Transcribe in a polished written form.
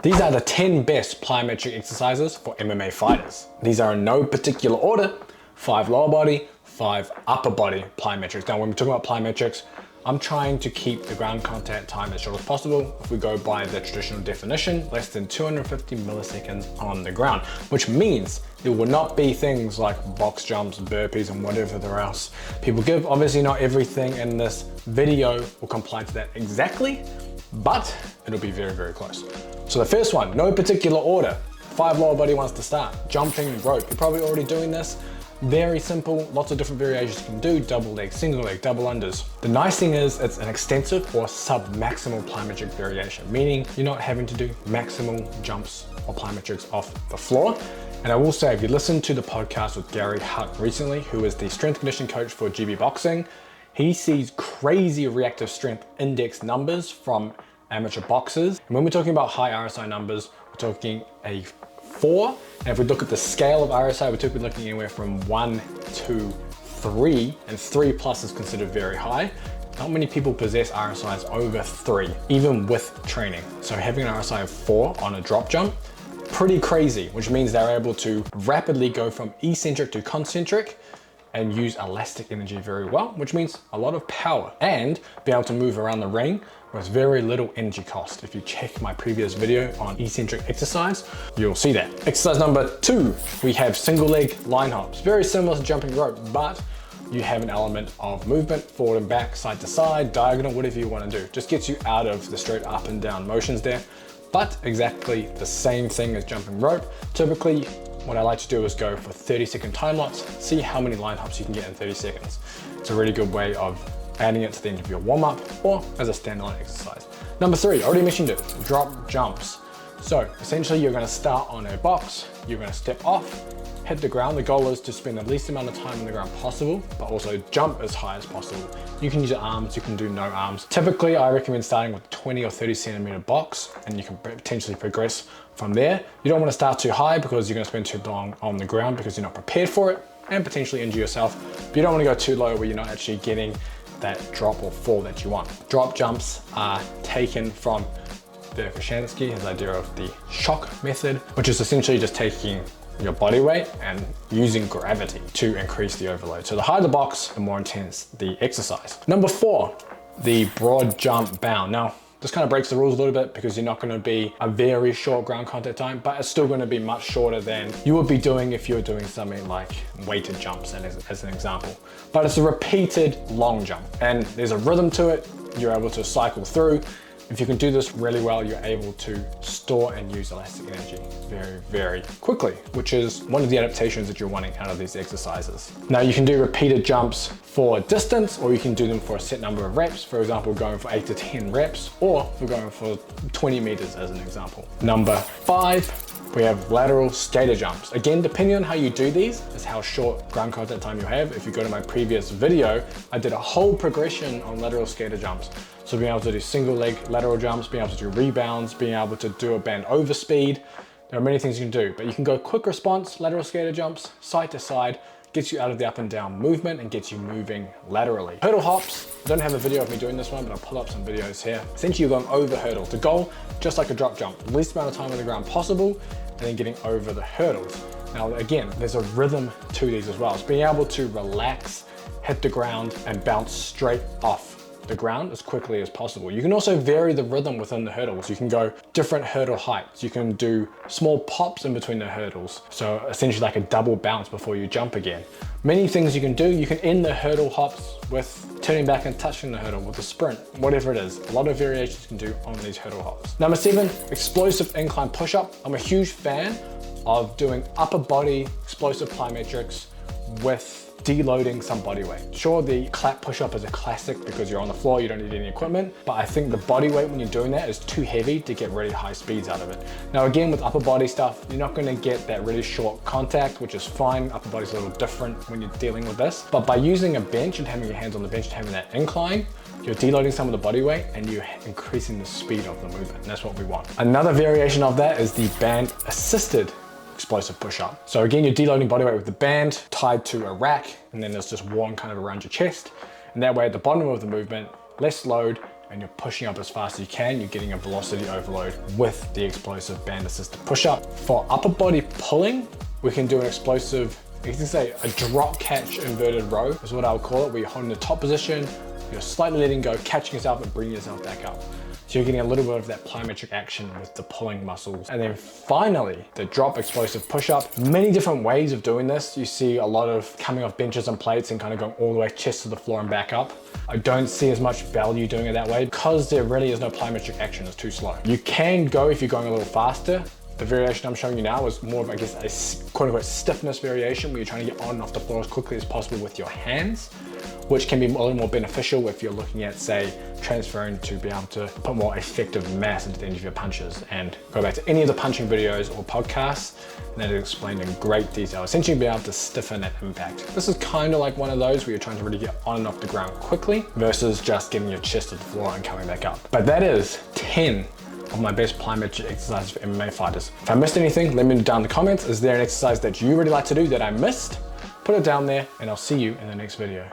These are the 10 best plyometric exercises for MMA fighters. These are in no particular order: 5 lower body, 5 upper body plyometrics. Now, when we're talking about plyometrics, I'm trying to keep the ground contact time as short as possible. If we go by the traditional definition, less than 250 milliseconds on the ground, which means it will not be things like box jumps, burpees, and whatever else people give. Obviously, not everything in this video will comply to that exactly, but it'll be very, very close. So the first one, no particular order, 5 lower body ones to start. Jumping rope, you're probably already doing this. Very simple, lots of different variations you can do: double leg, single leg, double unders. The nice thing is it's an extensive or sub-maximal plyometric variation, meaning you're not having to do maximal jumps or plyometrics off the floor. And I will say, if you listened to the podcast with Gary Huck recently, who is the strength conditioning coach for GB Boxing, he sees crazy reactive strength index numbers from amateur boxers. And when we're talking about high RSI numbers, we're talking a 4. And if we look at the scale of RSI, we're typically looking anywhere from 1 to 3, and 3 plus is considered very high. Not many people possess RSIs over 3, even with training. So having an RSI of 4 on a drop jump, pretty crazy, which means they're able to rapidly go from eccentric to concentric and use elastic energy very well, which means a lot of power, and be able to move around the ring with very little energy cost. If you check my previous video on eccentric exercise, you'll see that. Exercise number 2, we have single leg line hops. Very similar to jumping rope, but you have an element of movement, forward and back, side to side, diagonal, whatever you want to do. Just gets you out of the straight up and down motions there, but exactly the same thing as jumping rope. Typically, what I like to do is go for 30-second time lots, see how many line hops you can get in 30 seconds. It's a really good way of adding it to the end of your warm-up or as a standalone exercise. Number 3, already mentioned it, drop jumps. So essentially you're gonna start on a box, you're gonna step off, hit the ground. The goal is to spend the least amount of time on the ground possible, but also jump as high as possible. You can use your arms, you can do no arms. Typically, I recommend starting with 20 or 30 centimeter box, and you can potentially progress from there. You don't want to start too high because you're going to spend too long on the ground because you're not prepared for it and potentially injure yourself. But you don't want to go too low where you're not actually getting that drop or fall that you want. Drop jumps are taken from Krashansky, his idea of the shock method, which is essentially just taking your body weight and using gravity to increase the overload. So the higher the box, the more intense the exercise. Number 4, the broad jump bound. Now, this kind of breaks the rules a little bit because you're not going to be a very short ground contact time, but it's still going to be much shorter than you would be doing if you were doing something like weighted jumps as an example. But it's a repeated long jump and there's a rhythm to it. You're able to cycle through. If you can do this really well, you're able to store and use elastic energy very, very quickly, which is one of the adaptations that you're wanting out of these exercises. Now, you can do repeated jumps for distance, or you can do them for a set number of reps. For example, going for 8 to 10 reps, or we're going for 20 meters as an example. Number 5, we have lateral skater jumps. Again, depending on how you do these is how short ground contact time you have. If you go to my previous video, I did a whole progression on lateral skater jumps. So being able to do single leg lateral jumps, being able to do rebounds, being able to do a band over speed. There are many things you can do, but you can go quick response, lateral skater jumps, side to side, gets you out of the up and down movement and gets you moving laterally. Hurdle hops, I don't have a video of me doing this one, but I'll pull up some videos here. Essentially you're going over hurdles. The goal, just like a drop jump, the least amount of time on the ground possible, and then getting over the hurdles. Now again, there's a rhythm to these as well. It's being able to relax, hit the ground, and bounce straight off the ground as quickly as possible. You can also vary the rhythm within the hurdles. You can go different hurdle heights. You can do small pops in between the hurdles. So essentially like a double bounce before you jump again. Many things you can do. You can end the hurdle hops with turning back and touching the hurdle with a sprint, whatever it is. A lot of variations you can do on these hurdle hops. Number 7, explosive incline push-up. I'm a huge fan of doing upper body explosive plyometrics with deloading some body weight. Sure, the clap push-up is a classic because you're on the floor, you don't need any equipment, but I think the body weight when you're doing that is too heavy to get really high speeds out of it. Now again, with upper body stuff, you're not gonna get that really short contact, which is fine. Upper body's a little different when you're dealing with this, but by using a bench and having your hands on the bench and having that incline, you're deloading some of the body weight and you're increasing the speed of the movement, and that's what we want. Another variation of that is the band assisted explosive push-up. So again, you're deloading body weight with the band tied to a rack, and then there's just one kind of around your chest. And that way at the bottom of the movement, less load, and you're pushing up as fast as you can, you're getting a velocity overload with the explosive band assisted push-up. For upper body pulling, we can do an explosive, you can say a drop catch inverted row is what I would call it, where you're holding the top position, you're slightly letting go, catching yourself and bringing yourself back up. So you're getting a little bit of that plyometric action with the pulling muscles. And then finally, the drop explosive push-up. Many different ways of doing this. You see a lot of coming off benches and plates and kind of going all the way chest to the floor and back up. I don't see as much value doing it that way because there really is no plyometric action, it's too slow. You can go if you're going a little faster. The variation I'm showing you now is more of, I guess, a quote unquote stiffness variation where you're trying to get on and off the floor as quickly as possible with your hands, which can be a little more beneficial if you're looking at, say, transferring to be able to put more effective mass into the end of your punches. And go back to any of the punching videos or podcasts, and that is explained in great detail. Essentially be able to stiffen that impact. This is kind of like one of those where you're trying to really get on and off the ground quickly versus just getting your chest to the floor and coming back up. But that is 10 of my best plyometric exercises for MMA fighters. If I missed anything, let me know down in the comments. Is there an exercise that you really like to do that I missed? Put it down there and I'll see you in the next video.